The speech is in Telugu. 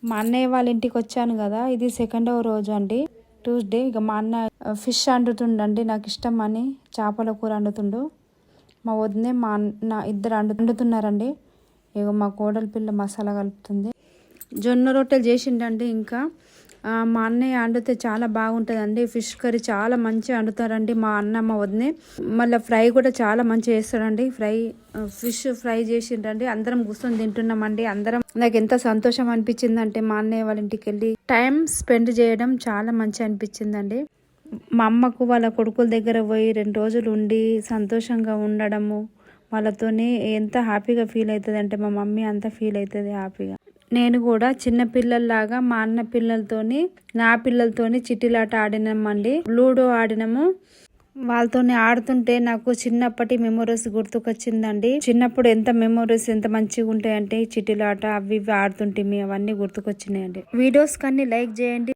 మా అన్నయ్య వాళ్ళ ఇంటికి వచ్చాను కదా, ఇది సెకండవ రోజు అండి, ట్యూస్డే. ఇక మా అన్న ఫిష్ వండుతుండండి, నాకు ఇష్టం అని చేపల కూర వండుతుండు. మా వదినే మా అన్న ఇద్దరు వండుతున్నారండి. ఇక మా కోడలి పిల్ల మసాలా కలుపుతుంది. జొన్న రొట్టెలు చేసిండండి. ఇంకా మా అన్నయ్య వండితే చాలా బాగుంటుందండి. ఫిష్ కర్రీ చాలా మంచిగా వండుతారండి మా అన్న మా వదినే. మళ్ళీ ఫ్రై కూడా చాలా మంచిగా చేస్తాడండి. ఫిష్ ఫ్రై చేసిండండి. అందరం కూర్చొని తింటున్నామండి. నాకు ఎంత సంతోషం అనిపించిందంటే మా అన్నయ్య వాళ్ళ ఇంటికి వెళ్ళి టైం స్పెండ్ చేయడం చాలా మంచిగా అనిపించిందండి. మా అమ్మకు వాళ్ళ కొడుకుల దగ్గర పోయి 2 రోజులు ఉండి సంతోషంగా ఉండడము, వాళ్ళతోని ఎంత హ్యాపీగా ఫీల్ అవుతుంది అంటే మా మమ్మీ అంత ఫీల్ అవుతుంది హ్యాపీగా. నేను కూడా చిన్న పిల్లల్లాగా మా అన్న పిల్లలతోని నా పిల్లలతోని చిట్టిలాట ఆడినామండి, లూడో ఆడినాము. వాళ్ళతోని ఆడుతుంటే నాకు చిన్నప్పటి మెమొరీస్ గుర్తుకొచ్చిందండి. చిన్నప్పుడు ఎంత మెమొరీస్ ఎంత మంచిగా ఉంటాయంటే చిట్టిలాట అవి ఇవి ఆడుతుంటే అవన్నీ గుర్తుకొచ్చినాయండి. వీడియోస్ కన్నీ లైక్ చేయండి.